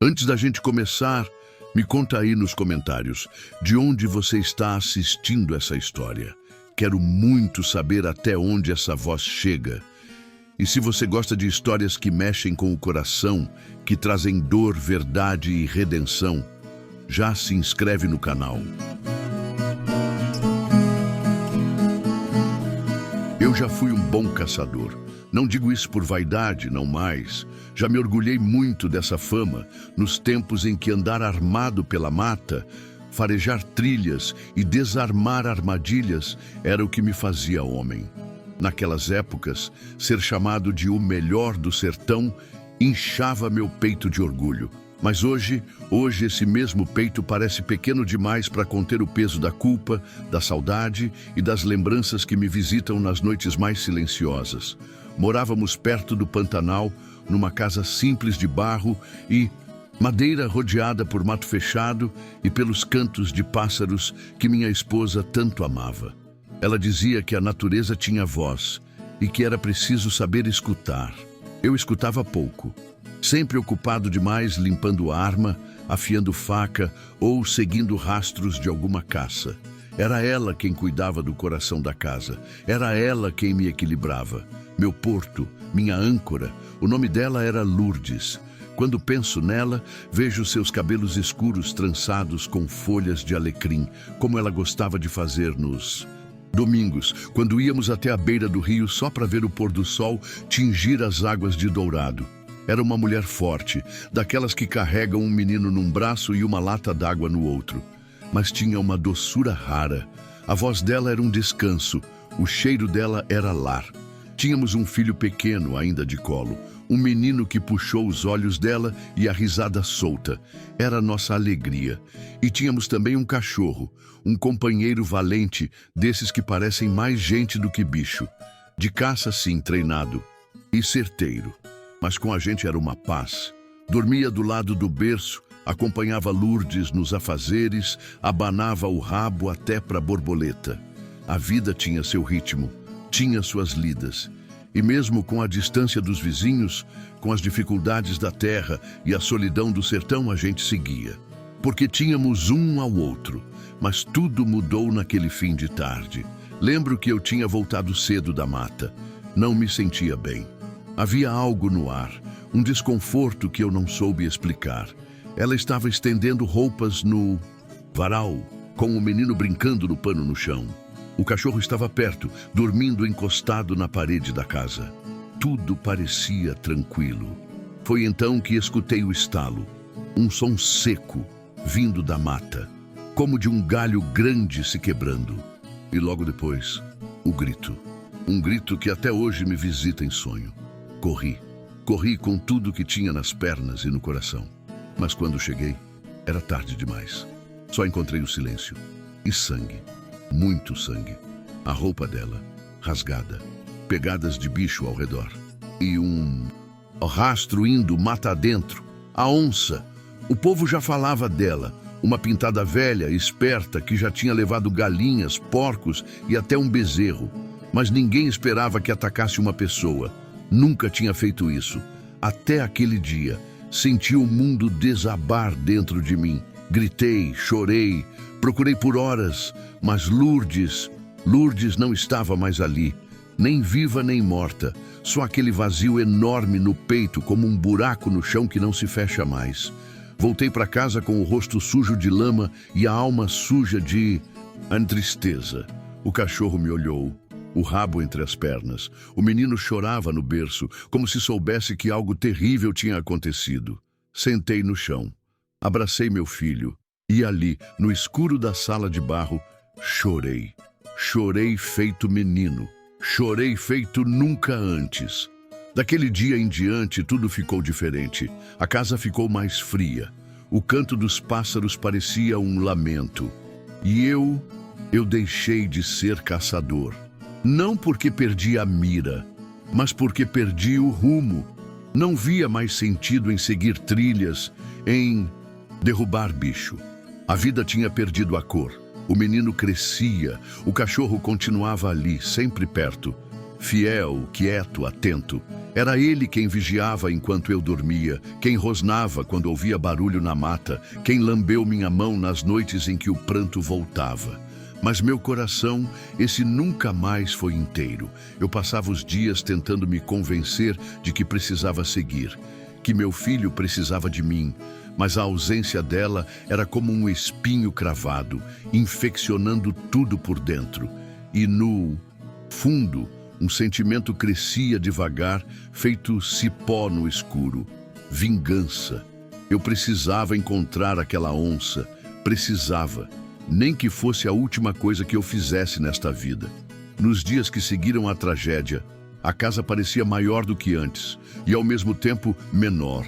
Antes da gente começar, me conta aí nos comentários de onde você está assistindo essa história. Quero muito saber até onde essa voz chega. E se você gosta de histórias que mexem com o coração, que trazem dor, verdade e redenção, já se inscreve no canal. Eu já fui um bom caçador. Não digo isso por vaidade, não mais. Já me orgulhei muito dessa fama, nos tempos em que andar armado pela mata, farejar trilhas e desarmar armadilhas era o que me fazia homem. Naquelas épocas, ser chamado de o melhor do sertão inchava meu peito de orgulho. Mas hoje esse mesmo peito parece pequeno demais para conter o peso da culpa, da saudade e das lembranças que me visitam nas noites mais silenciosas. Morávamos perto do Pantanal, numa casa simples de barro e madeira rodeada por mato fechado e pelos cantos de pássaros que minha esposa tanto amava. Ela dizia que a natureza tinha voz e que era preciso saber escutar. Eu escutava pouco, sempre ocupado demais limpando arma, afiando faca ou seguindo rastros de alguma caça. Era ela quem cuidava do coração da casa, era ela quem me equilibrava. Meu porto, minha âncora, o nome dela era Lourdes. Quando penso nela, vejo seus cabelos escuros trançados com folhas de alecrim, como ela gostava de fazer nos domingos, quando íamos até a beira do rio só para ver o pôr do sol tingir as águas de dourado. Era uma mulher forte, daquelas que carregam um menino num braço e uma lata d'água no outro. Mas tinha uma doçura rara. A voz dela era um descanso, o cheiro dela era lar. Tínhamos um filho pequeno ainda de colo, um menino que puxou os olhos dela e a risada solta. Era nossa alegria. E tínhamos também um cachorro, um companheiro valente, desses que parecem mais gente do que bicho. De caça, sim, treinado e certeiro. Mas com a gente era uma paz. Dormia do lado do berço, acompanhava Lourdes nos afazeres, abanava o rabo até para borboleta. A vida tinha seu ritmo, tinha suas lidas. E mesmo com a distância dos vizinhos, com as dificuldades da terra e a solidão do sertão, a gente seguia. Porque tínhamos um ao outro. Mas tudo mudou naquele fim de tarde. Lembro que eu tinha voltado cedo da mata. Não me sentia bem. Havia algo no ar, um desconforto que eu não soube explicar. Ela estava estendendo roupas no varal, com o menino brincando no pano no chão. O cachorro estava perto, dormindo encostado na parede da casa. Tudo parecia tranquilo. Foi então que escutei o estalo, um som seco, vindo da mata, como de um galho grande se quebrando. E logo depois, o grito. Um grito que até hoje me visita em sonho. Corri com tudo que tinha nas pernas e no coração. Mas quando cheguei, era tarde demais. Só encontrei o silêncio e sangue. Muito sangue. A roupa dela, rasgada, pegadas de bicho ao redor. E um rastro indo mata adentro. A onça. O povo já falava dela. Uma pintada velha, esperta, que já tinha levado galinhas, porcos e até um bezerro. Mas ninguém esperava que atacasse uma pessoa. Nunca tinha feito isso. Até aquele dia, senti o mundo desabar dentro de mim. Gritei, chorei, procurei por horas, mas Lourdes não estava mais ali, nem viva nem morta, só aquele vazio enorme no peito, como um buraco no chão que não se fecha mais. Voltei para casa com o rosto sujo de lama e a alma suja de tristeza. O cachorro me olhou, o rabo entre as pernas. O menino chorava no berço, como se soubesse que algo terrível tinha acontecido. Sentei no chão, abracei meu filho e ali, no escuro da sala de barro, chorei. Chorei feito menino. Chorei feito nunca antes. Daquele dia em diante, tudo ficou diferente. A casa ficou mais fria. O canto dos pássaros parecia um lamento. E eu deixei de ser caçador. Não porque perdi a mira, mas porque perdi o rumo. Não via mais sentido em seguir trilhas, em derrubar bicho. A vida tinha perdido a cor. O menino crescia, o cachorro continuava ali, sempre perto. fiel, quieto, atento. Era ele quem vigiava enquanto eu dormia, quem rosnava quando ouvia barulho na mata, quem lambeu minha mão nas noites em que o pranto voltava. Mas meu coração, esse nunca mais foi inteiro. Eu passava os dias tentando me convencer de que precisava seguir, que meu filho precisava de mim, mas a ausência dela era como um espinho cravado, infeccionando tudo por dentro. E no fundo, um sentimento crescia devagar, feito cipó no escuro. Vingança. Eu precisava encontrar aquela onça. Precisava. Nem que fosse a última coisa que eu fizesse nesta vida. Nos dias que seguiram a tragédia, a casa parecia maior do que antes e, ao mesmo tempo, menor.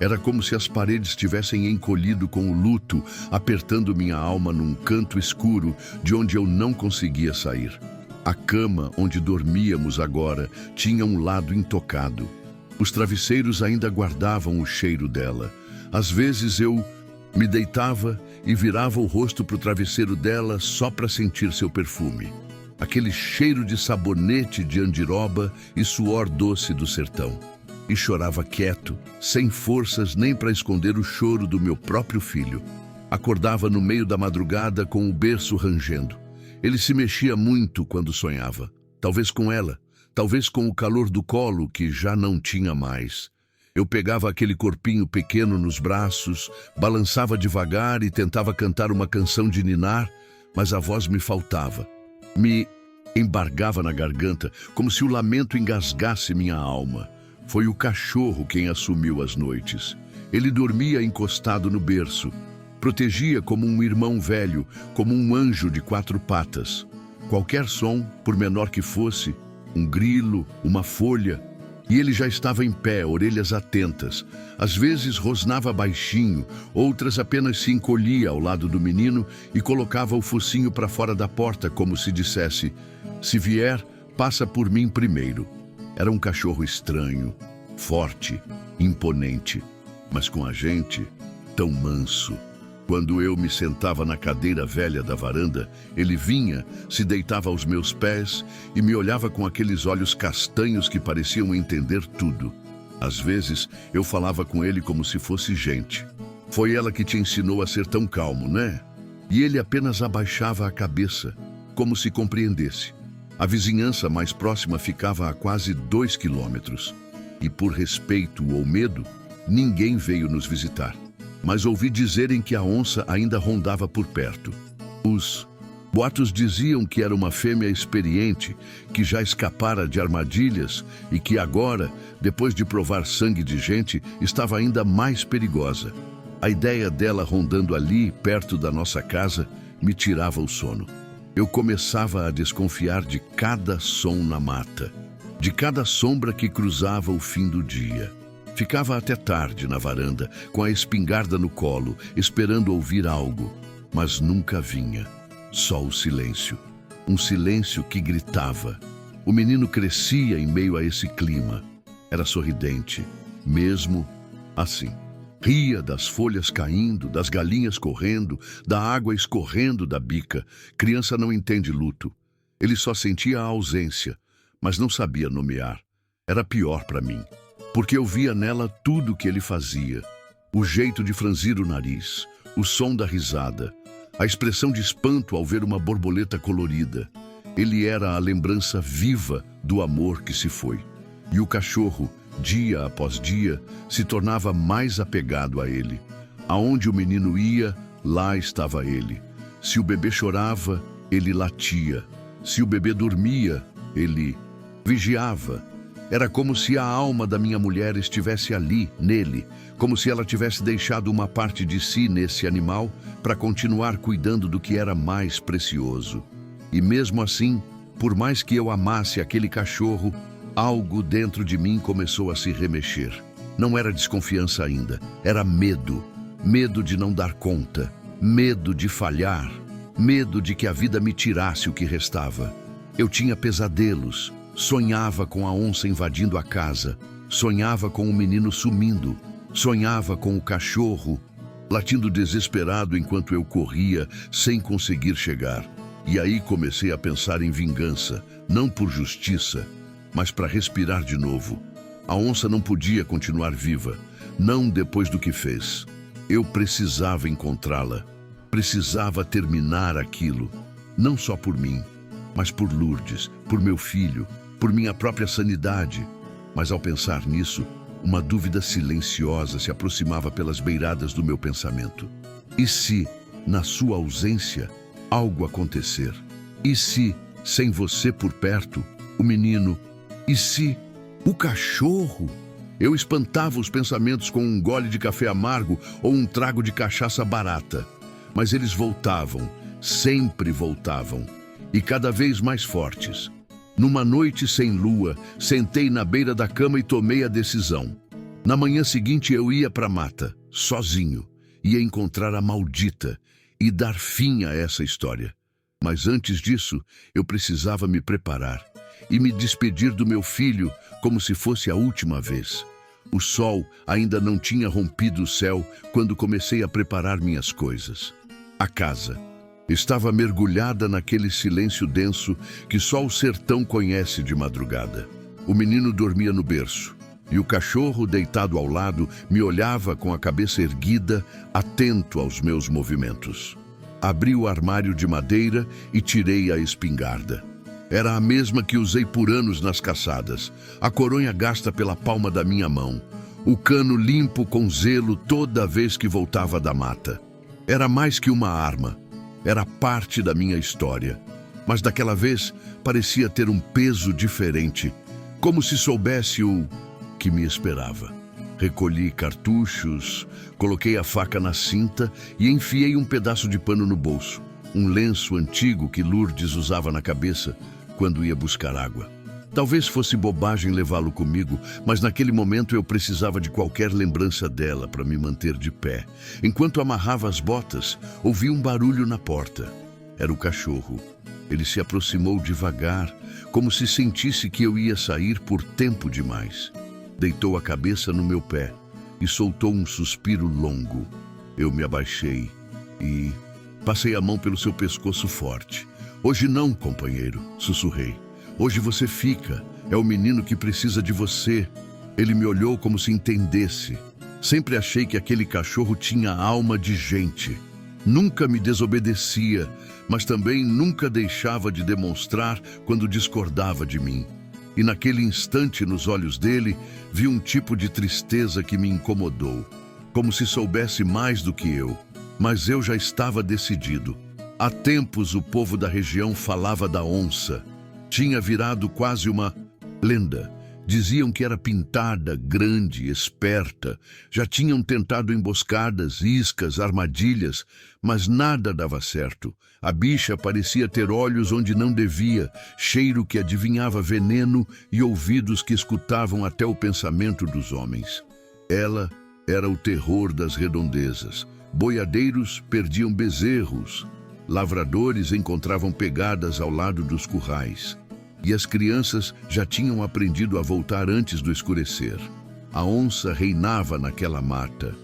Era como se as paredes tivessem encolhido com o luto, apertando minha alma num canto escuro de onde eu não conseguia sair. A cama onde dormíamos agora tinha um lado intocado. Os travesseiros ainda guardavam o cheiro dela. Às vezes eu me deitava e virava o rosto para o travesseiro dela só para sentir seu perfume. Aquele cheiro de sabonete de andiroba e suor doce do sertão. E chorava quieto, sem forças nem para esconder o choro do meu próprio filho. Acordava no meio da madrugada com o berço rangendo. Ele se mexia muito quando sonhava. Talvez com ela, talvez com o calor do colo que já não tinha mais. Eu pegava aquele corpinho pequeno nos braços, balançava devagar e tentava cantar uma canção de ninar, mas a voz me faltava. Me embargava na garganta, como se o lamento engasgasse minha alma. Foi o cachorro quem assumiu as noites. Ele dormia encostado no berço. Protegia como um irmão velho, como um anjo de 4 patas. Qualquer som, por menor que fosse, um grilo, uma folha, e ele já estava em pé, orelhas atentas. Às vezes rosnava baixinho, outras apenas se encolhia ao lado do menino e colocava o focinho para fora da porta, como se dissesse: se vier, passa por mim primeiro. Era um cachorro estranho, forte, imponente, mas com a gente, tão manso. Quando eu me sentava na cadeira velha da varanda, ele vinha, se deitava aos meus pés e me olhava com aqueles olhos castanhos que pareciam entender tudo. Às vezes, eu falava com ele como se fosse gente. Foi ela que te ensinou a ser tão calmo, né? E ele apenas abaixava a cabeça, como se compreendesse. A vizinhança mais próxima ficava a quase 2 quilômetros. E por respeito ou medo, ninguém veio nos visitar. Mas ouvi dizerem que a onça ainda rondava por perto. Os boatos diziam que era uma fêmea experiente, que já escapara de armadilhas e que agora, depois de provar sangue de gente, estava ainda mais perigosa. A ideia dela rondando ali, perto da nossa casa, me tirava o sono. Eu começava a desconfiar de cada som na mata, de cada sombra que cruzava o fim do dia. Ficava até tarde na varanda, com a espingarda no colo, esperando ouvir algo, mas nunca vinha. Só o silêncio. Um silêncio que gritava. O menino crescia em meio a esse clima. Era sorridente, mesmo assim. Ria das folhas caindo, das galinhas correndo, da água escorrendo da bica. Criança não entende luto. Ele só sentia a ausência, mas não sabia nomear. Era pior para mim, porque eu via nela tudo o que ele fazia. O jeito de franzir o nariz, o som da risada, a expressão de espanto ao ver uma borboleta colorida. Ele era a lembrança viva do amor que se foi. E o cachorro, dia após dia, se tornava mais apegado a ele. Aonde o menino ia, lá estava ele. Se o bebê chorava, ele latia. Se o bebê dormia, ele vigiava. Era como se a alma da minha mulher estivesse ali, nele, como se ela tivesse deixado uma parte de si nesse animal para continuar cuidando do que era mais precioso. E mesmo assim, por mais que eu amasse aquele cachorro, algo dentro de mim começou a se remexer. Não era desconfiança ainda, era medo. Medo de não dar conta, medo de falhar, medo de que a vida me tirasse o que restava. Eu tinha pesadelos. Sonhava com a onça invadindo a casa, sonhava com o menino sumindo, sonhava com o cachorro, latindo desesperado enquanto eu corria sem conseguir chegar. E aí comecei a pensar em vingança, não por justiça, mas para respirar de novo. A onça não podia continuar viva, não depois do que fez. Eu precisava encontrá-la. Precisava terminar aquilo, não só por mim, mas por Lourdes, por meu filho, por minha própria sanidade. Mas ao pensar nisso, uma dúvida silenciosa se aproximava pelas beiradas do meu pensamento. E se, na sua ausência, algo acontecer? E se, sem você por perto, o menino? E se o cachorro? Eu espantava os pensamentos com um gole de café amargo ou um trago de cachaça barata. Mas eles voltavam, sempre voltavam, e cada vez mais fortes. Numa noite sem lua, sentei na beira da cama e tomei a decisão. Na manhã seguinte eu ia para a mata, sozinho, ia encontrar a maldita e dar fim a essa história. Mas antes disso, eu precisava me preparar e me despedir do meu filho como se fosse a última vez. O sol ainda não tinha rompido o céu quando comecei a preparar minhas coisas. A casa estava mergulhada naquele silêncio denso que só o sertão conhece de madrugada. O menino dormia no berço e o cachorro, deitado ao lado, me olhava com a cabeça erguida, atento aos meus movimentos. Abri o armário de madeira e tirei a espingarda. Era a mesma que usei por anos nas caçadas, a coronha gasta pela palma da minha mão, o cano limpo com zelo toda vez que voltava da mata. Era mais que uma arma, era parte da minha história. Mas daquela vez parecia ter um peso diferente, como se soubesse o que me esperava. Recolhi cartuchos, coloquei a faca na cinta e enfiei um pedaço de pano no bolso, um lenço antigo que Lourdes usava na cabeça quando ia buscar água. Talvez fosse bobagem levá-lo comigo, mas naquele momento eu precisava de qualquer lembrança dela para me manter de pé. Enquanto amarrava as botas, ouvi um barulho na porta. Era o cachorro. Ele se aproximou devagar, como se sentisse que eu ia sair por tempo demais. Deitou a cabeça no meu pé e soltou um suspiro longo. Eu me abaixei e passei a mão pelo seu pescoço forte. Hoje não, companheiro, sussurrei. Hoje você fica, é o menino que precisa de você. Ele me olhou como se entendesse. Sempre achei que aquele cachorro tinha alma de gente. Nunca me desobedecia, mas também nunca deixava de demonstrar quando discordava de mim. E naquele instante, nos olhos dele, vi um tipo de tristeza que me incomodou, como se soubesse mais do que eu. Mas eu já estava decidido. Há tempos o povo da região falava da onça. Tinha virado quase uma lenda. Diziam que era pintada, grande, esperta. Já tinham tentado emboscadas, iscas, armadilhas, mas nada dava certo. A bicha parecia ter olhos onde não devia, cheiro que adivinhava veneno e ouvidos que escutavam até o pensamento dos homens. Ela era o terror das redondezas. Boiadeiros perdiam bezerros. Lavradores encontravam pegadas ao lado dos currais. E as crianças já tinham aprendido a voltar antes do escurecer. A onça reinava naquela mata.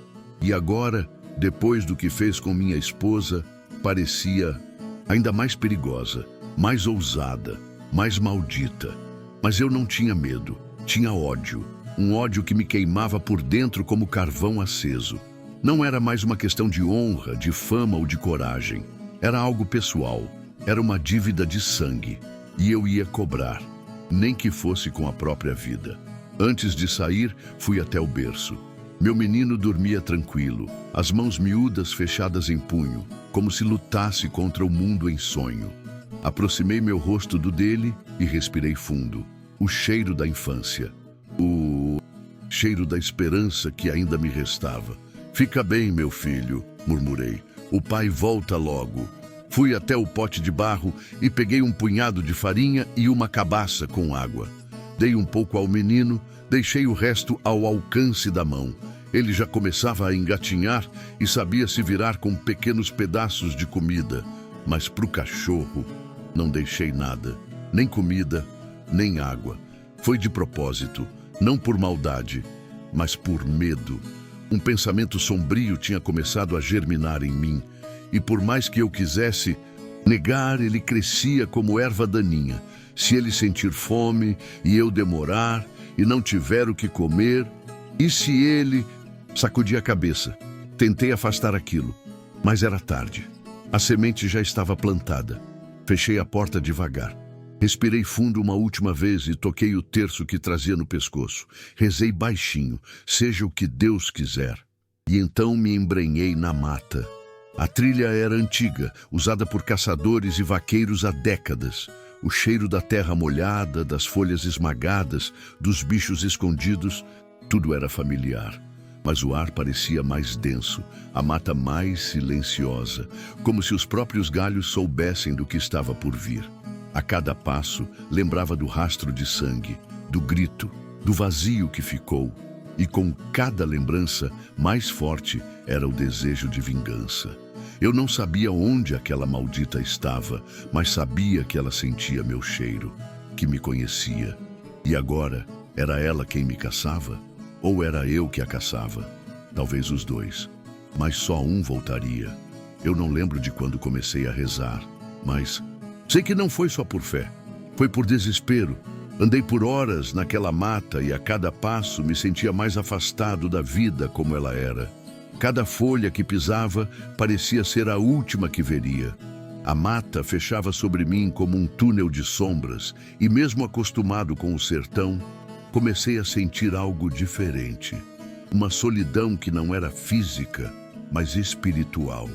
E agora, depois do que fez com minha esposa, parecia ainda mais perigosa, mais ousada, mais maldita. Mas eu não tinha medo, tinha ódio. Um ódio que me queimava por dentro como carvão aceso. Não era mais uma questão de honra, de fama ou de coragem. Era algo pessoal, era uma dívida de sangue, e eu ia cobrar, nem que fosse com a própria vida. Antes de sair, fui até o berço. Meu menino dormia tranquilo, as mãos miúdas fechadas em punho, como se lutasse contra o mundo em sonho. Aproximei meu rosto do dele e respirei fundo. O cheiro da infância, o cheiro da esperança que ainda me restava. Fica bem, meu filho, murmurei. O pai volta logo. Fui até o pote de barro e peguei um punhado de farinha e uma cabaça com água. Dei um pouco ao menino, deixei o resto ao alcance da mão. Ele já começava a engatinhar e sabia se virar com pequenos pedaços de comida. Mas para o cachorro, não deixei nada, nem comida, nem água. Foi de propósito, não por maldade, mas por medo. Um pensamento sombrio tinha começado a germinar em mim, e por mais que eu quisesse negar, ele crescia como erva daninha, Se ele sentir fome e eu demorar e não tiver o que comer, e se ele... Sacudi a cabeça. Tentei afastar aquilo, mas era tarde. A semente já estava plantada. Fechei a porta devagar. Respirei fundo uma última vez e toquei o terço que trazia no pescoço. Rezei baixinho, seja o que Deus quiser. E então me embrenhei na mata. A trilha era antiga, usada por caçadores e vaqueiros há décadas. O cheiro da terra molhada, das folhas esmagadas, dos bichos escondidos, tudo era familiar. Mas o ar parecia mais denso, a mata mais silenciosa, como se os próprios galhos soubessem do que estava por vir. A cada passo, lembrava do rastro de sangue, do grito, do vazio que ficou. E com cada lembrança, mais forte era o desejo de vingança. Eu não sabia onde aquela maldita estava, mas sabia que ela sentia meu cheiro, que me conhecia. E agora, era ela quem me caçava? Ou era eu que a caçava? Talvez os dois. Mas só um voltaria. Eu não lembro de quando comecei a rezar, mas sei que não foi só por fé. Foi por desespero. Andei por horas naquela mata e a cada passo me sentia mais afastado da vida como ela era. Cada folha que pisava parecia ser a última que veria. A mata fechava sobre mim como um túnel de sombras e mesmo acostumado com o sertão, comecei a sentir algo diferente. Uma solidão que não era física, mas espiritual.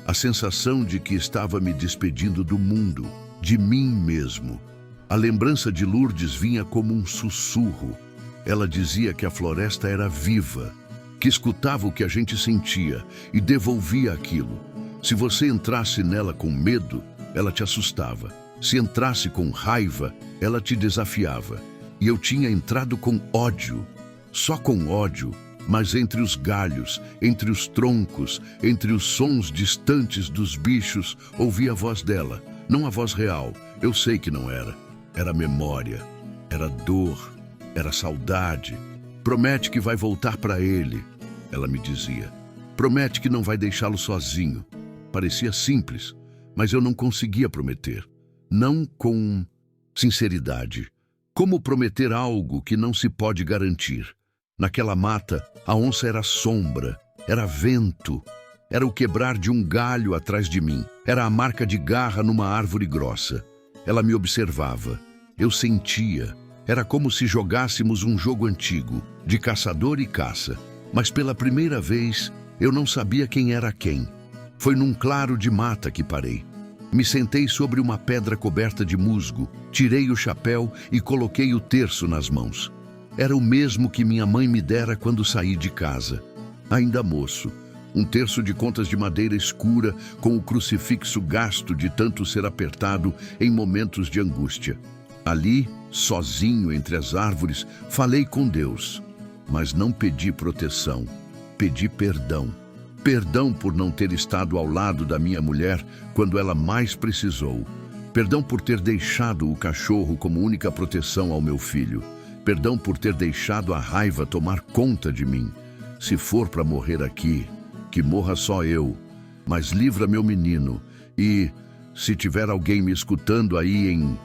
A sensação de que estava me despedindo do mundo, de mim mesmo. A lembrança de Lourdes vinha como um sussurro. Ela dizia que a floresta era viva, que escutava o que a gente sentia e devolvia aquilo. Se você entrasse nela com medo, ela te assustava. Se entrasse com raiva, ela te desafiava. E eu tinha entrado com ódio, só com ódio, mas entre os galhos, entre os troncos, entre os sons distantes dos bichos, ouvi a voz dela, não a voz real, eu sei que não era. Era memória, era dor, era saudade. Promete que vai voltar para ele, ela me dizia. Promete que não vai deixá-lo sozinho. Parecia simples, mas eu não conseguia prometer. Não com sinceridade. Como prometer algo que não se pode garantir? Naquela mata, a onça era sombra, era vento, era o quebrar de um galho atrás de mim, era a marca de garra numa árvore grossa. Ela me observava, eu sentia, era como se jogássemos um jogo antigo, de caçador e caça. Mas pela primeira vez, eu não sabia quem era quem. Foi num claro de mata que parei. Me sentei sobre uma pedra coberta de musgo, tirei o chapéu e coloquei o terço nas mãos. Era o mesmo que minha mãe me dera quando saí de casa. Ainda moço, um terço de contas de madeira escura com o crucifixo gasto de tanto ser apertado em momentos de angústia. Ali, sozinho entre as árvores, falei com Deus, mas não pedi proteção, pedi perdão. Perdão por não ter estado ao lado da minha mulher quando ela mais precisou. Perdão por ter deixado o cachorro como única proteção ao meu filho. Perdão por ter deixado a raiva tomar conta de mim. Se for para morrer aqui, que morra só eu, mas livra meu menino. E, se tiver alguém me escutando aí em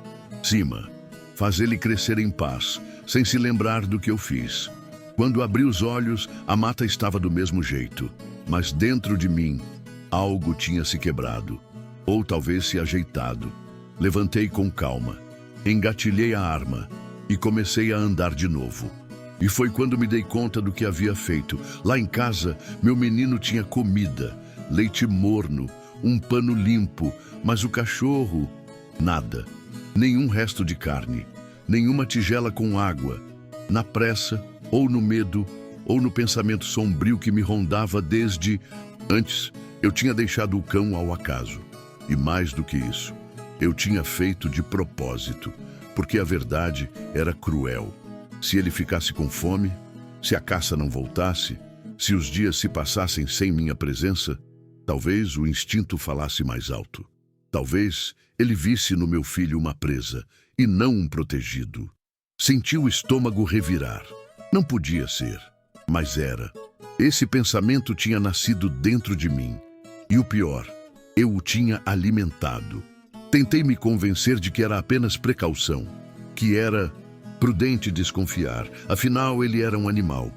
cima, faz ele crescer em paz, sem se lembrar do que eu fiz. Quando abri os olhos, a mata estava do mesmo jeito. Mas dentro de mim, algo tinha se quebrado, ou talvez se ajeitado. Levantei com calma, engatilhei a arma e comecei a andar de novo. E foi quando me dei conta do que havia feito. Lá em casa, meu menino tinha comida, leite morno, um pano limpo, mas o cachorro, nada. Nenhum resto de carne, nenhuma tigela com água. Na pressa, ou no medo, ou no pensamento sombrio que me rondava desde... Antes, eu tinha deixado o cão ao acaso. E mais do que isso, eu tinha feito de propósito, porque a verdade era cruel. Se ele ficasse com fome, se a caça não voltasse, se os dias se passassem sem minha presença, talvez o instinto falasse mais alto. Talvez ele visse no meu filho uma presa, e não um protegido. Senti o estômago revirar. Não podia ser. Mas era. Esse pensamento tinha nascido dentro de mim. E o pior, eu o tinha alimentado. Tentei me convencer de que era apenas precaução, que era prudente desconfiar, afinal ele era um animal.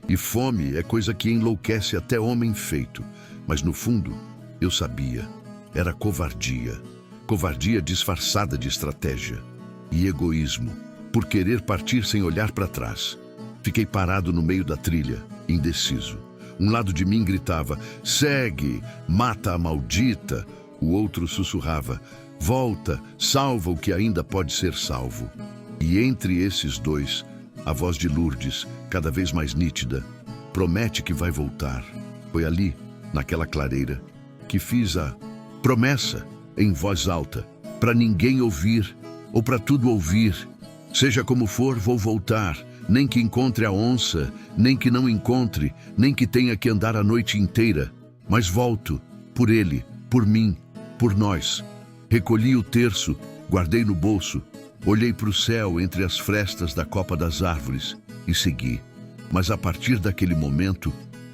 E fome é coisa que enlouquece até homem feito. Mas no fundo, eu sabia, era covardia. Covardia disfarçada de estratégia. E egoísmo, por querer partir sem olhar para trás. Fiquei parado no meio da trilha, indeciso. Um lado de mim gritava, segue, mata a maldita. O outro sussurrava, volta, salva o que ainda pode ser salvo. E entre esses dois, a voz de Lourdes, cada vez mais nítida, promete que vai voltar. Foi ali, naquela clareira, que fiz a promessa em voz alta, para ninguém ouvir ou para tudo ouvir. Seja como for, vou voltar, nem que encontre a onça, nem que não encontre, nem que tenha que andar a noite inteira. Mas volto, por ele, por mim, por nós. Recolhi o terço, guardei no bolso, olhei para o céu entre as frestas da copa das árvores e segui. Mas a partir daquele momento,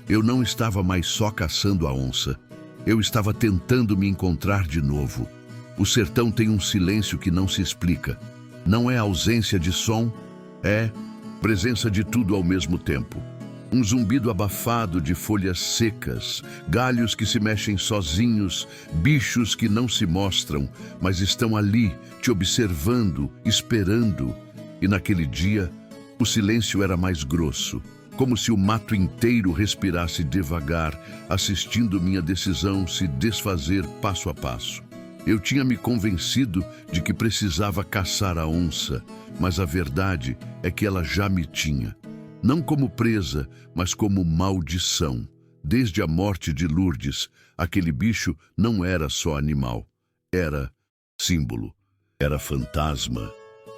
eu não estava mais só caçando a onça. Eu estava tentando me encontrar de novo. O sertão tem um silêncio que não se explica. Não é ausência de som, é presença de tudo ao mesmo tempo. Um zumbido abafado de folhas secas, galhos que se mexem sozinhos, bichos que não se mostram, mas estão ali, te observando, esperando. E naquele dia, o silêncio era mais grosso, como se o mato inteiro respirasse devagar, assistindo minha decisão se desfazer passo a passo. Eu tinha me convencido de que precisava caçar a onça, mas a verdade é que ela já me tinha. Não como presa, mas como maldição. Desde a morte de Lourdes, aquele bicho não era só animal. Era símbolo, era fantasma,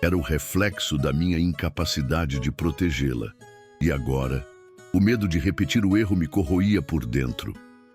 era o reflexo da minha incapacidade de protegê-la. E agora, o medo de repetir o erro me corroía por dentro.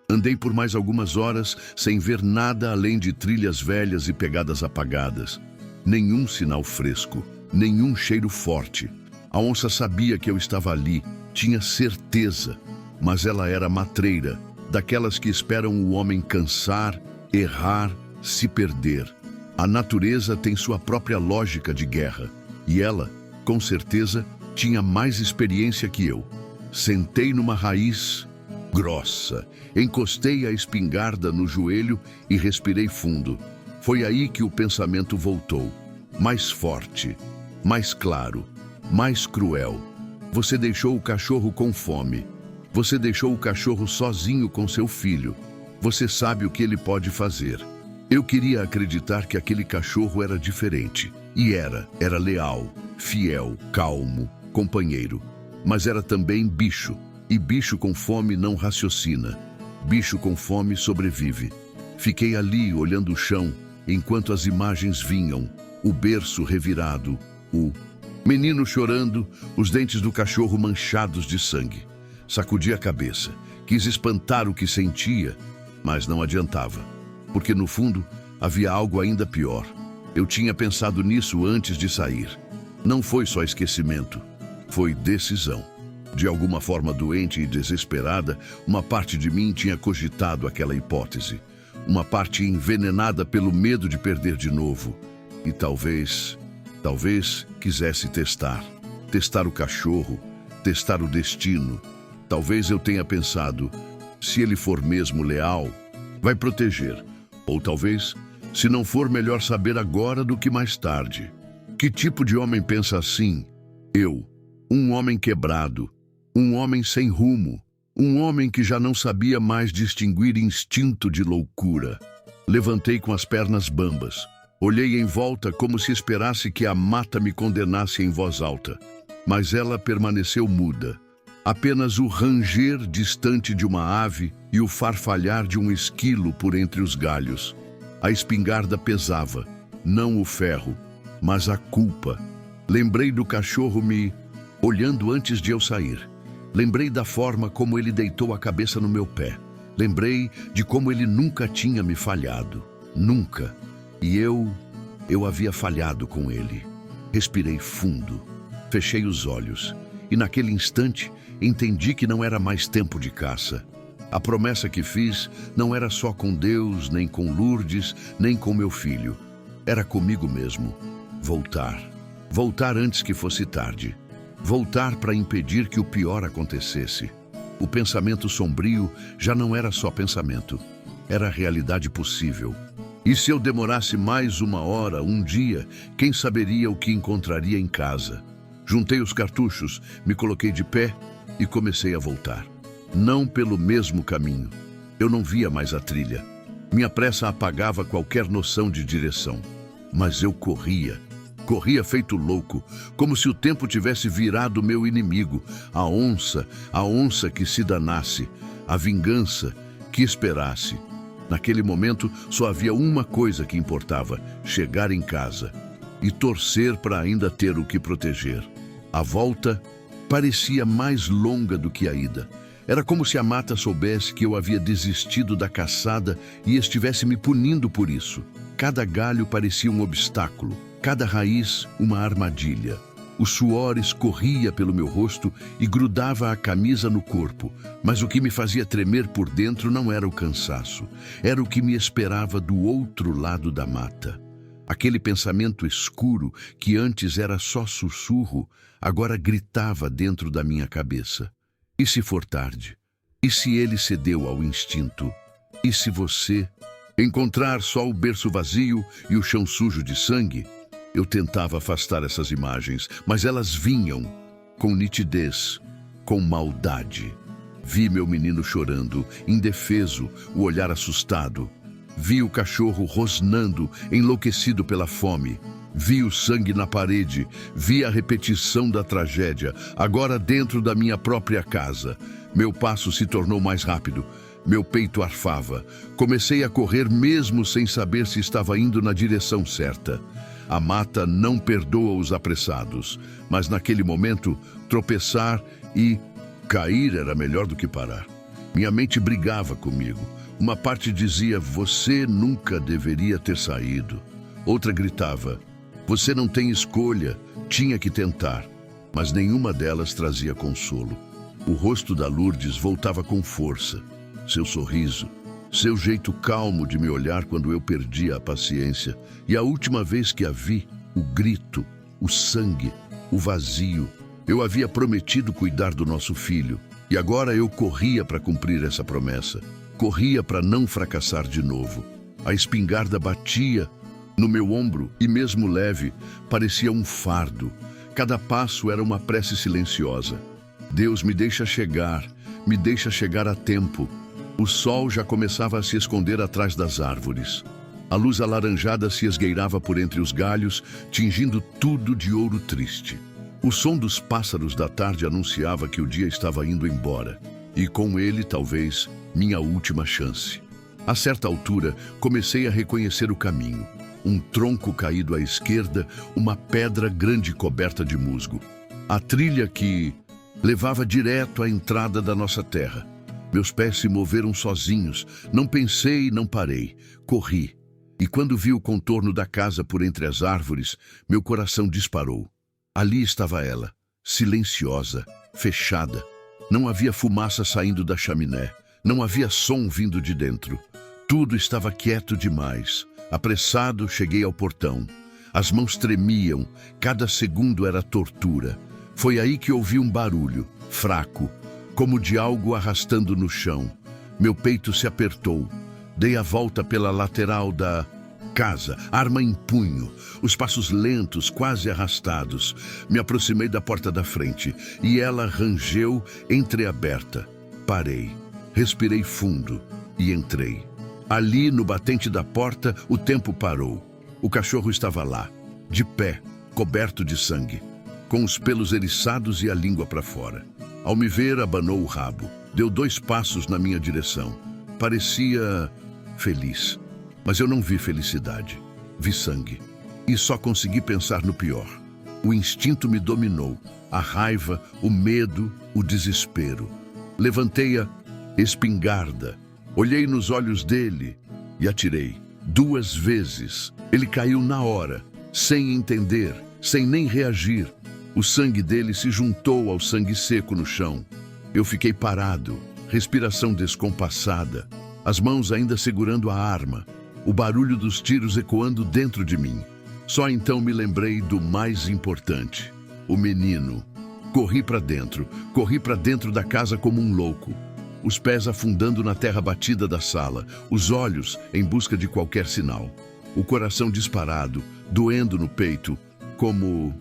Andei por mais algumas horas sem ver nada além de trilhas velhas e pegadas apagadas. Nenhum sinal fresco, nenhum cheiro forte. A onça sabia que eu estava ali, tinha certeza, mas ela era matreira, daquelas que esperam o homem cansar, errar, se perder. A natureza tem sua própria lógica de guerra, e ela, com certeza, tinha mais experiência que eu. Sentei numa raiz grossa, encostei a espingarda no joelho e respirei fundo. Foi aí que o pensamento voltou, mais forte, mais claro, mais cruel. Você deixou o cachorro com fome. Você deixou o cachorro sozinho com seu filho. Você sabe o que ele pode fazer. Eu queria acreditar que aquele cachorro era diferente. E era leal, fiel, calmo, companheiro. Mas era também bicho. E bicho com fome não raciocina. Bicho com fome sobrevive. Fiquei ali olhando o chão, enquanto as imagens vinham. O berço revirado, o menino chorando, os dentes do cachorro manchados de sangue. Sacudi a cabeça, quis espantar o que sentia, mas não adiantava. Porque no fundo, havia algo ainda pior. Eu tinha pensado nisso antes de sair. Não foi só esquecimento, foi decisão. De alguma forma doente e desesperada, uma parte de mim tinha cogitado aquela hipótese. Uma parte envenenada pelo medo de perder de novo. E talvez quisesse testar o cachorro, testar o destino. Talvez eu tenha pensado, se ele for mesmo leal, vai proteger. Ou talvez, se não for, melhor saber agora do que mais tarde. Que tipo de homem pensa assim? Eu, um homem quebrado, um homem sem rumo, um homem que já não sabia mais distinguir instinto de loucura. Levantei com as pernas bambas. Olhei em volta como se esperasse que a mata me condenasse em voz alta. Mas ela permaneceu muda. Apenas o ranger distante de uma ave e o farfalhar de um esquilo por entre os galhos. A espingarda pesava, não o ferro, mas a culpa. Lembrei do cachorro me olhando antes de eu sair. Lembrei da forma como ele deitou a cabeça no meu pé. Lembrei de como ele nunca tinha me falhado. Nunca. E eu havia falhado com ele. Respirei fundo. Fechei os olhos. E naquele instante, entendi que não era mais tempo de caça. A promessa que fiz não era só com Deus, nem com Lourdes, nem com meu filho. Era comigo mesmo. Voltar. Voltar antes que fosse tarde. Voltar para impedir que o pior acontecesse. O pensamento sombrio já não era só pensamento. Era a realidade possível. E se eu demorasse mais uma hora, um dia, quem saberia o que encontraria em casa? Juntei os cartuchos, me coloquei de pé e comecei a voltar. Não pelo mesmo caminho. Eu não via mais a trilha. Minha pressa apagava qualquer noção de direção. Mas eu corria. Corria feito louco, como se o tempo tivesse virado meu inimigo. A onça que se danasse, a vingança que esperasse. Naquele momento, só havia uma coisa que importava: chegar em casa e torcer para ainda ter o que proteger. A volta parecia mais longa do que a ida. Era como se a mata soubesse que eu havia desistido da caçada e estivesse me punindo por isso. Cada galho parecia um obstáculo, cada raiz uma armadilha. O suor escorria pelo meu rosto e grudava a camisa no corpo, mas o que me fazia tremer por dentro não era o cansaço, era o que me esperava do outro lado da mata. Aquele pensamento escuro que antes era só sussurro, agora gritava dentro da minha cabeça. E se for tarde? E se ele cedeu ao instinto? E se você encontrar só o berço vazio e o chão sujo de sangue? Eu tentava afastar essas imagens, mas elas vinham com nitidez, com maldade. Vi meu menino chorando, indefeso, o olhar assustado. Vi o cachorro rosnando, enlouquecido pela fome. Vi o sangue na parede, vi a repetição da tragédia, agora dentro da minha própria casa. Meu passo se tornou mais rápido, meu peito arfava. Comecei a correr mesmo sem saber se estava indo na direção certa. A mata não perdoa os apressados, mas naquele momento, tropeçar e cair era melhor do que parar. Minha mente brigava comigo. Uma parte dizia: você nunca deveria ter saído. Outra gritava: você não tem escolha, tinha que tentar. Mas nenhuma delas trazia consolo. O rosto da Lourdes voltava com força. Seu sorriso, seu jeito calmo de me olhar quando eu perdia a paciência. E a última vez que a vi, o grito, o sangue, o vazio. Eu havia prometido cuidar do nosso filho. E agora eu corria para cumprir essa promessa. Corria para não fracassar de novo. A espingarda batia no meu ombro e, mesmo leve, parecia um fardo. Cada passo era uma prece silenciosa. Deus, me deixa chegar a tempo. O sol já começava a se esconder atrás das árvores. A luz alaranjada se esgueirava por entre os galhos, tingindo tudo de ouro triste. O som dos pássaros da tarde anunciava que o dia estava indo embora. E com ele, talvez, minha última chance. A certa altura, comecei a reconhecer o caminho. Um tronco caído à esquerda, uma pedra grande coberta de musgo. A trilha que levava direto à entrada da nossa terra. Meus pés se moveram sozinhos. Não pensei, não parei. Corri. E quando vi o contorno da casa por entre as árvores, meu coração disparou. Ali estava ela, silenciosa, fechada. Não havia fumaça saindo da chaminé. Não havia som vindo de dentro. Tudo estava quieto demais. Apressado, cheguei ao portão. As mãos tremiam. Cada segundo era tortura. Foi aí que ouvi um barulho, fraco, como de algo arrastando no chão. Meu peito se apertou. Dei a volta pela lateral da casa, arma em punho, os passos lentos, quase arrastados. Me aproximei da porta da frente e ela rangeu entreaberta. Parei, respirei fundo e entrei. Ali, no batente da porta, o tempo parou. O cachorro estava lá, de pé, coberto de sangue, com os pelos eriçados e a língua para fora. Ao me ver, abanou o rabo. Deu 2 passos na minha direção. Parecia feliz. Mas eu não vi felicidade. Vi sangue. E só consegui pensar no pior. O instinto me dominou. A raiva, o medo, o desespero. Levantei a espingarda. Olhei nos olhos dele e atirei. 2 vezes. Ele caiu na hora, sem entender, sem nem reagir. O sangue dele se juntou ao sangue seco no chão. Eu fiquei parado, respiração descompassada, as mãos ainda segurando a arma. o barulho dos tiros ecoando dentro de mim. Só então me lembrei do mais importante: o menino. Corri para dentro da casa como um louco, os pés afundando na terra batida da sala, os olhos em busca de qualquer sinal. O coração disparado, doendo no peito, como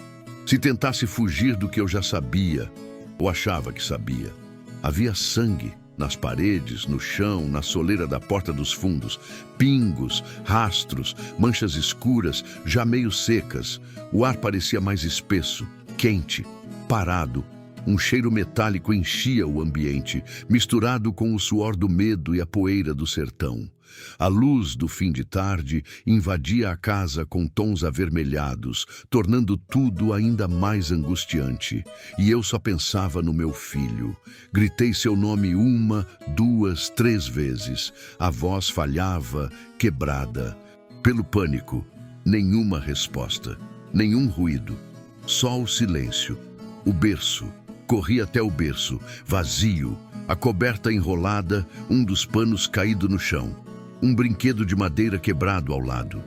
se tentasse fugir do que eu já sabia, ou achava que sabia. Havia sangue nas paredes, no chão, na soleira da porta dos fundos, pingos, rastros, manchas escuras, já meio secas. O ar parecia mais espesso, quente, parado. Um cheiro metálico enchia o ambiente, misturado com o suor do medo e a poeira do sertão. A luz do fim de tarde invadia a casa com tons avermelhados, tornando tudo ainda mais angustiante. E eu só pensava no meu filho. Gritei seu nome 1, 2, 3 vezes. A voz falhava, quebrada. Pelo pânico, nenhuma resposta, nenhum ruído. Só o silêncio. O berço. Corri até o berço, vazio, a coberta enrolada, um dos panos caído no chão. Um brinquedo de madeira quebrado ao lado.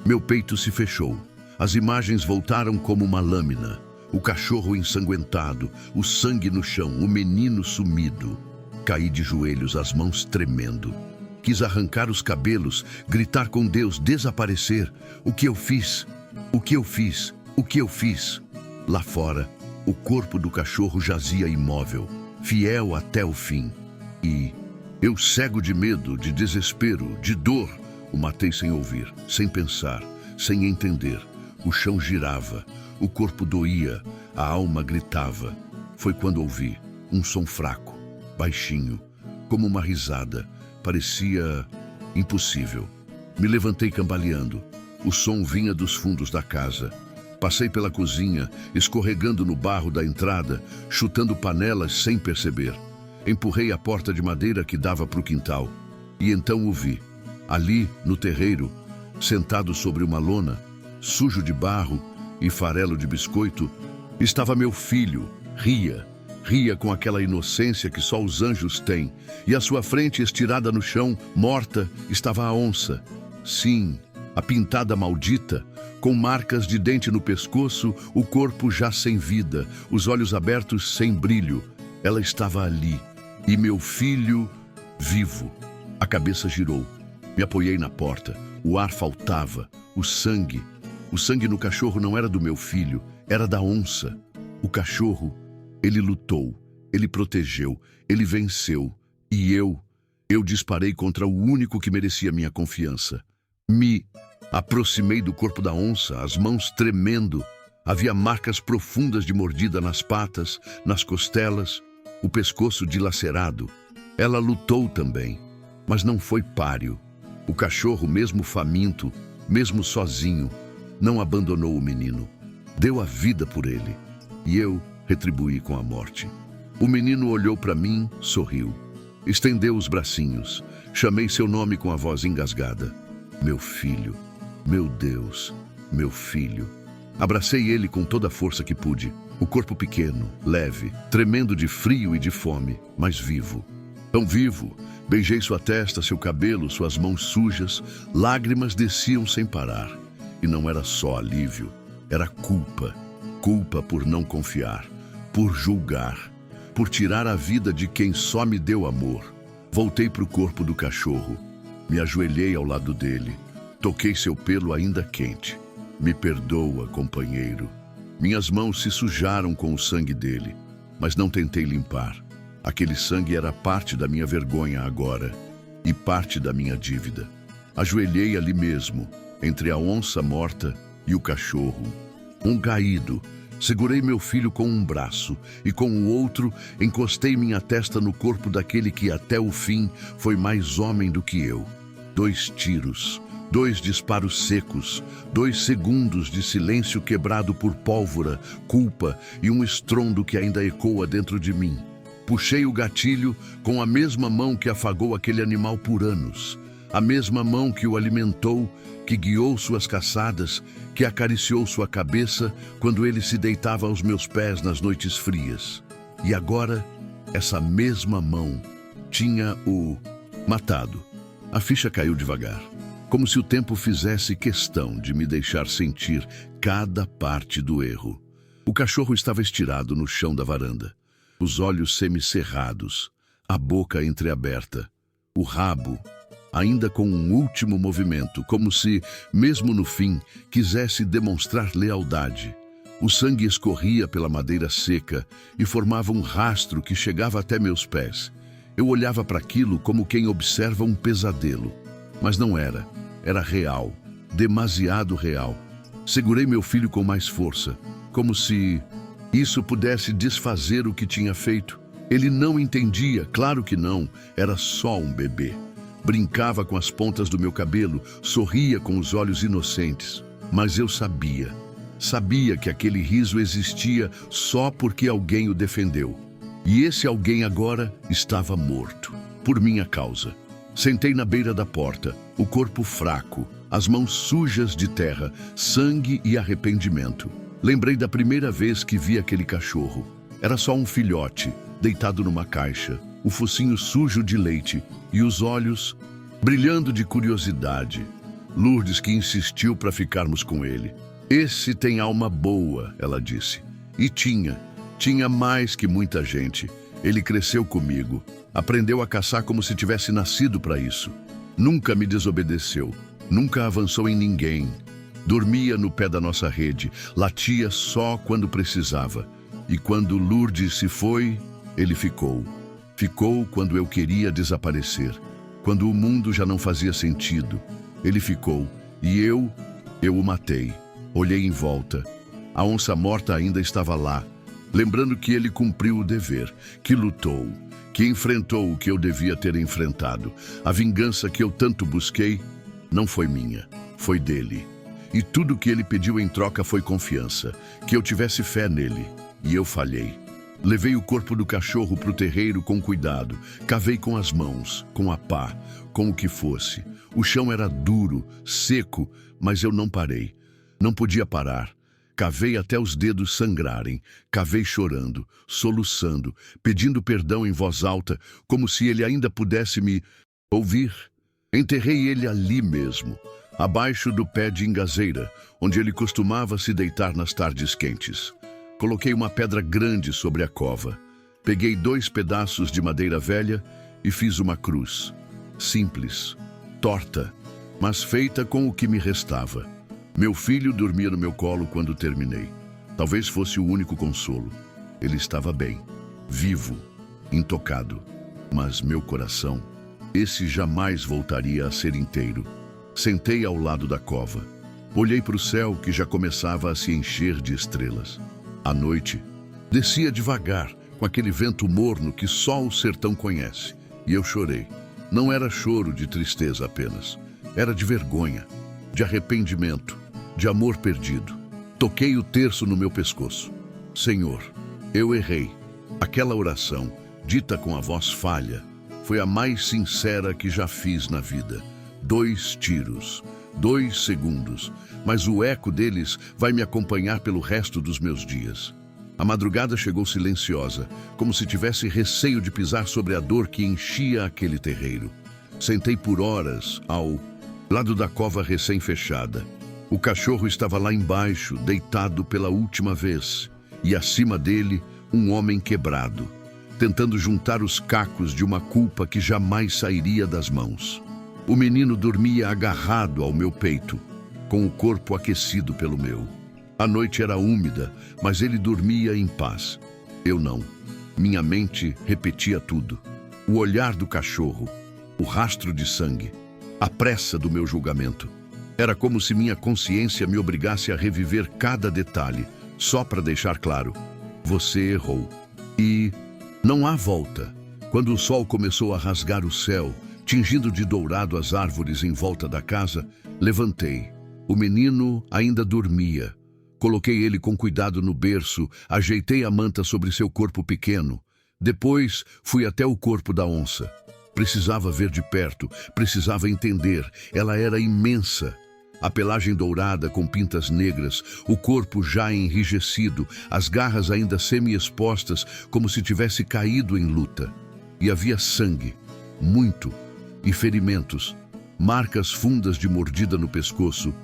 Meu peito se fechou. As imagens voltaram como uma lâmina. O cachorro ensanguentado, o sangue no chão, o menino sumido. Caí de joelhos, as mãos tremendo. Quis arrancar os cabelos, gritar com Deus, desaparecer. O que eu fiz? O que eu fiz? O que eu fiz? Lá fora, o corpo do cachorro jazia imóvel, fiel até o fim. E eu, cego de medo, de desespero, de dor, o matei sem ouvir, sem pensar, sem entender. O chão girava, o corpo doía, a alma gritava. Foi quando ouvi um som fraco, baixinho, como uma risada. Parecia impossível. Me levantei cambaleando. O som vinha dos fundos da casa. Passei pela cozinha, escorregando no barro da entrada, chutando panelas sem perceber. Empurrei a porta de madeira que dava para o quintal. E então o vi. Ali, no terreiro, sentado sobre uma lona, sujo de barro e farelo de biscoito, estava meu filho. Ria com aquela inocência que só os anjos têm. E à sua frente, estirada no chão, morta, estava a onça. Sim, a pintada maldita, com marcas de dente no pescoço, o corpo já sem vida, os olhos abertos sem brilho. Ela estava ali. E meu filho, vivo. A cabeça girou. Me apoiei na porta. O ar faltava. O sangue no cachorro não era do meu filho, era da onça. O cachorro, ele lutou, ele protegeu, ele venceu. E eu disparei contra o único que merecia minha confiança. Me aproximei do corpo da onça, as mãos tremendo. Havia marcas profundas de mordida nas patas, nas costelas, o pescoço dilacerado. Ela lutou também, mas não foi páreo. O cachorro, mesmo faminto, mesmo sozinho, não abandonou o menino. Deu a vida por ele. E eu retribuí com a morte. O menino olhou para mim, sorriu. Estendeu os bracinhos. Chamei seu nome com a voz engasgada. Meu filho, meu Deus, meu filho. Abracei ele com toda a força que pude. O corpo pequeno, leve, tremendo de frio e de fome, mas vivo. Tão vivo. Beijei sua testa, seu cabelo, suas mãos sujas. Lágrimas desciam sem parar. E não era só alívio, era culpa. Culpa por não confiar, por julgar, por tirar a vida de quem só me deu amor. Voltei para o corpo do cachorro. Me ajoelhei ao lado dele. Toquei seu pelo ainda quente. Me perdoa, companheiro. Minhas mãos se sujaram com o sangue dele, mas não tentei limpar. Aquele sangue era parte da minha vergonha agora e parte da minha dívida. Ajoelhei ali mesmo, entre a onça morta e o cachorro. Caído, segurei meu filho com um braço e com o outro encostei minha testa no corpo daquele que até o fim foi mais homem do que eu. 2 tiros. 2 disparos secos, 2 segundos de silêncio quebrado por pólvora, culpa e um estrondo que ainda ecoa dentro de mim. Puxei o gatilho com a mesma mão que afagou aquele animal por anos, a mesma mão que o alimentou, que guiou suas caçadas, que acariciou sua cabeça quando ele se deitava aos meus pés nas noites frias. E agora, essa mesma mão tinha o matado. A ficha caiu devagar. como se o tempo fizesse questão de me deixar sentir cada parte do erro. O cachorro estava estirado no chão da varanda, os olhos semicerrados, a boca entreaberta, o rabo ainda com um último movimento, como se, mesmo no fim, quisesse demonstrar lealdade. O sangue escorria pela madeira seca e formava um rastro que chegava até meus pés. Eu olhava para aquilo como quem observa um pesadelo. Mas não era. Era real. Demasiado real. Segurei meu filho com mais força, como se isso pudesse desfazer o que tinha feito. Ele não entendia, claro que não. Era só um bebê. Brincava com as pontas do meu cabelo, sorria com os olhos inocentes. Mas eu sabia que aquele riso existia só porque alguém o defendeu. E esse alguém agora estava morto, por minha causa. Sentei na beira da porta, o corpo fraco, as mãos sujas de terra, sangue e arrependimento. Lembrei da primeira vez que vi aquele cachorro. Era só um filhote, deitado numa caixa, o focinho sujo de leite e os olhos brilhando de curiosidade. Lourdes que insistiu para ficarmos com ele. Esse tem alma boa, ela disse. E tinha mais que muita gente. Ele cresceu comigo, aprendeu a caçar como se tivesse nascido para isso. Nunca me desobedeceu, nunca avançou em ninguém. Dormia no pé da nossa rede, latia só quando precisava. E quando Lourdes se foi, ele ficou. Ficou quando eu queria desaparecer, quando o mundo já não fazia sentido. Ele ficou, e eu o matei. Olhei em volta. A onça morta ainda estava lá, lembrando que ele cumpriu o dever, que lutou, que enfrentou o que eu devia ter enfrentado. A vingança que eu tanto busquei não foi minha, foi dele. E tudo que ele pediu em troca foi confiança, que eu tivesse fé nele, e eu falhei. Levei o corpo do cachorro para o terreiro com cuidado, cavei com as mãos, com a pá, com o que fosse. O chão era duro, seco, mas eu não parei. Não podia parar. Cavei até os dedos sangrarem, cavei chorando, soluçando, pedindo perdão em voz alta, como se ele ainda pudesse me ouvir. Enterrei ele ali mesmo, abaixo do pé de ingazeira, onde ele costumava se deitar nas tardes quentes. Coloquei uma pedra grande sobre a cova. Peguei 2 pedaços de madeira velha e fiz uma cruz. Simples, torta, mas feita com o que me restava. Meu filho dormia no meu colo quando terminei. Talvez fosse o único consolo. Ele estava bem, vivo, intocado. Mas meu coração, esse jamais voltaria a ser inteiro. Sentei ao lado da cova. Olhei para o céu que já começava a se encher de estrelas. À noite, descia devagar, com aquele vento morno que só o sertão conhece. E eu chorei. Não era choro de tristeza apenas. Era de vergonha, de arrependimento, de amor perdido. Toquei o terço no meu pescoço. Senhor, eu errei. Aquela oração, dita com a voz falha, foi a mais sincera que já fiz na vida. 2 tiros, 2 segundos, mas o eco deles vai me acompanhar pelo resto dos meus dias. A madrugada chegou silenciosa, como se tivesse receio de pisar sobre a dor que enchia aquele terreiro. Sentei por horas ao lado da cova recém-fechada. O cachorro estava lá embaixo, deitado pela última vez, e acima dele, um homem quebrado, tentando juntar os cacos de uma culpa que jamais sairia das mãos. O menino dormia agarrado ao meu peito, com o corpo aquecido pelo meu. A noite era úmida, mas ele dormia em paz. Eu não. Minha mente repetia tudo. O olhar do cachorro, o rastro de sangue, a pressa do meu julgamento. Era como se minha consciência me obrigasse a reviver cada detalhe, só para deixar claro: você errou. E não há volta. Quando o sol começou a rasgar o céu, tingindo de dourado as árvores em volta da casa, levantei. O menino ainda dormia. Coloquei ele com cuidado no berço, ajeitei a manta sobre seu corpo pequeno. Depois fui até o corpo da onça. Precisava ver de perto, precisava entender. Ela era imensa. A pelagem dourada com pintas negras, o corpo já enrijecido, as garras ainda semi-expostas, como se tivesse caído em luta. E havia sangue, muito, e ferimentos. marcas fundas de mordida no pescoço,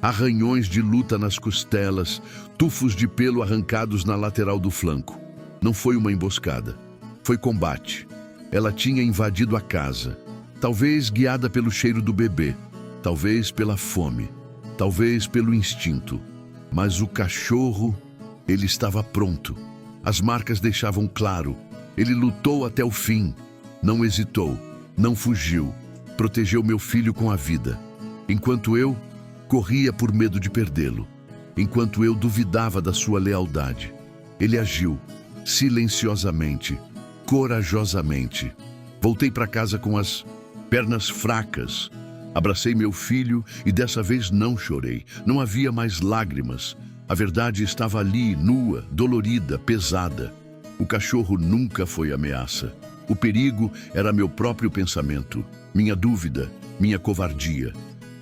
arranhões de luta nas costelas, tufos de pelo arrancados na lateral do flanco. Não foi uma emboscada, foi combate. Ela tinha invadido a casa, talvez guiada pelo cheiro do bebê, talvez pela fome, talvez pelo instinto. Mas o cachorro, ele estava pronto. As marcas deixavam claro. Ele lutou até o fim. Não hesitou, não fugiu. Protegeu meu filho com a vida. Enquanto eu corria por medo de perdê-lo. Enquanto eu duvidava da sua lealdade. Ele agiu, silenciosamente, corajosamente. Voltei para casa com as pernas fracas. Abracei meu filho e dessa vez não chorei. Não havia mais lágrimas. A verdade estava ali, nua, dolorida, pesada. O cachorro nunca foi ameaça. O perigo era meu próprio pensamento, minha dúvida, minha covardia.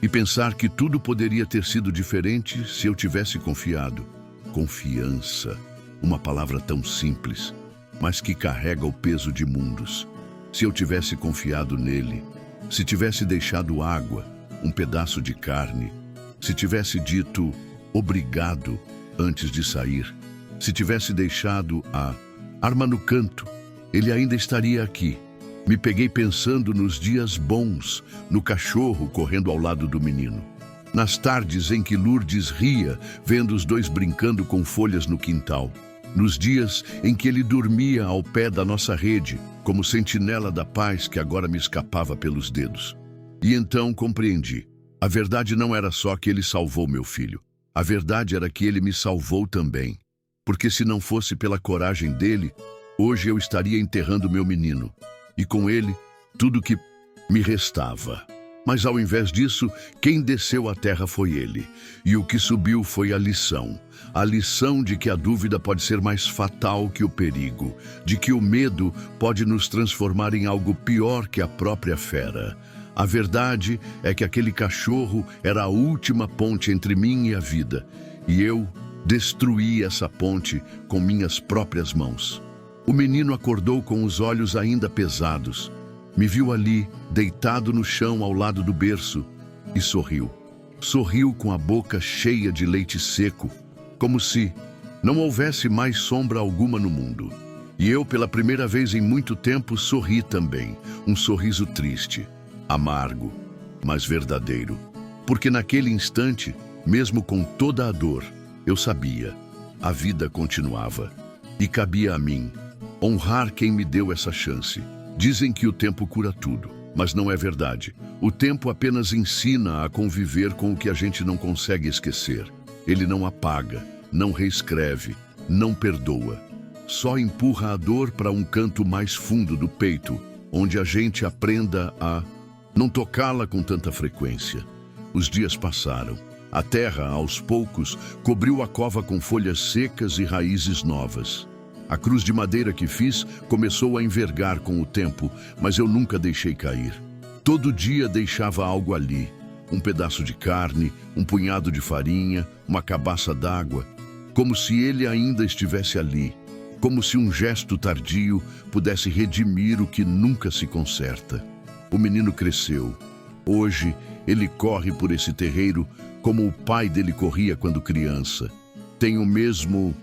E pensar que tudo poderia ter sido diferente se eu tivesse confiado. Confiança, uma palavra tão simples, mas que carrega o peso de mundos. Se eu tivesse confiado nele, se tivesse deixado água, um pedaço de carne, se tivesse dito obrigado antes de sair, se tivesse deixado a arma no canto, ele ainda estaria aqui. Me peguei pensando nos dias bons, no cachorro correndo ao lado do menino. Nas tardes em que Lourdes ria, vendo os dois brincando com folhas no quintal. Nos dias em que ele dormia ao pé da nossa rede, como sentinela da paz que agora me escapava pelos dedos. E então compreendi. A verdade não era só que ele salvou meu filho. A verdade era que ele me salvou também. Porque se não fosse pela coragem dele, hoje eu estaria enterrando meu menino. E com ele, tudo que me restava. Mas ao invés disso, quem desceu à terra foi ele. E o que subiu foi a lição. A lição de que a dúvida pode ser mais fatal que o perigo. De que o medo pode nos transformar em algo pior que a própria fera. A verdade é que aquele cachorro era a última ponte entre mim e a vida. E eu destruí essa ponte com minhas próprias mãos. O menino acordou com os olhos ainda pesados. Me viu ali, deitado no chão ao lado do berço, e sorriu. Sorriu com a boca cheia de leite seco, como se não houvesse mais sombra alguma no mundo. E eu, pela primeira vez em muito tempo, sorri também. Um sorriso triste, amargo, mas verdadeiro. Porque naquele instante, mesmo com toda a dor, eu sabia, a vida continuava. E cabia a mim honrar quem me deu essa chance. Dizem que o tempo cura tudo, mas não é verdade. O tempo apenas ensina a conviver com o que a gente não consegue esquecer. Ele não apaga, não reescreve, não perdoa. Só empurra a dor para um canto mais fundo do peito, onde a gente aprenda a não tocá-la com tanta frequência. Os dias passaram. A terra, aos poucos, cobriu a cova com folhas secas e raízes novas. A cruz de madeira que fiz começou a envergar com o tempo, mas eu nunca deixei cair. Todo dia deixava algo ali. Um pedaço de carne, um punhado de farinha, uma cabaça d'água. Como se ele ainda estivesse ali. Como se um gesto tardio pudesse redimir o que nunca se conserta. O menino cresceu. Hoje, ele corre por esse terreiro como o pai dele corria quando criança. Tem o mesmo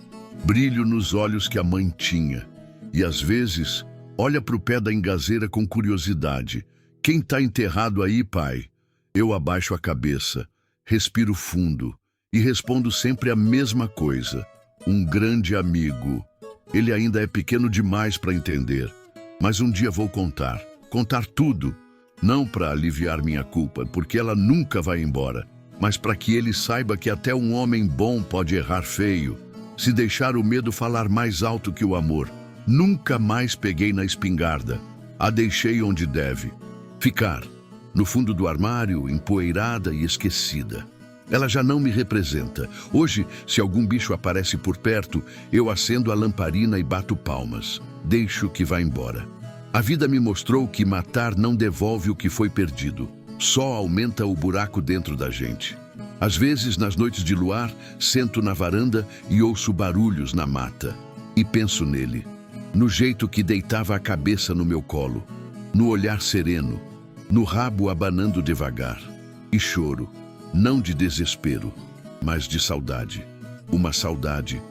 brilho nos olhos que a mãe tinha. E às vezes, olha para o pé da engazeira com curiosidade. Quem está enterrado aí, pai? Eu abaixo a cabeça, respiro fundo e respondo sempre a mesma coisa. Um grande amigo. Ele ainda é pequeno demais para entender. Mas um dia vou contar. Contar tudo. Não para aliviar minha culpa, porque ela nunca vai embora. Mas para que ele saiba que até um homem bom pode errar feio. Se deixar o medo falar mais alto que o amor. Nunca mais peguei na espingarda. A deixei onde deve. Ficar. No fundo do armário, empoeirada e esquecida. Ela já não me representa. Hoje, se algum bicho aparece por perto, eu acendo a lamparina e bato palmas. Deixo que vá embora. A vida me mostrou que matar não devolve o que foi perdido. Só aumenta o buraco dentro da gente. Às vezes, nas noites de luar, sento na varanda e ouço barulhos na mata. E penso nele, no jeito que deitava a cabeça no meu colo, no olhar sereno, no rabo abanando devagar, e choro, não de desespero, mas de saudade. Uma saudade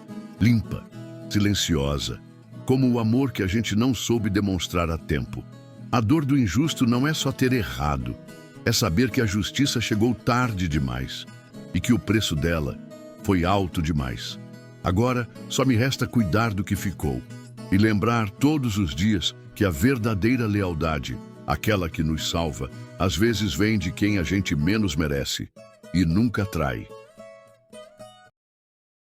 limpa, silenciosa, como o amor que a gente não soube demonstrar a tempo. A dor do injusto não é só ter errado, é saber que a justiça chegou tarde demais e que o preço dela foi alto demais. Agora só me resta cuidar do que ficou e lembrar todos os dias que a verdadeira lealdade, aquela que nos salva, às vezes vem de quem a gente menos merece e nunca trai.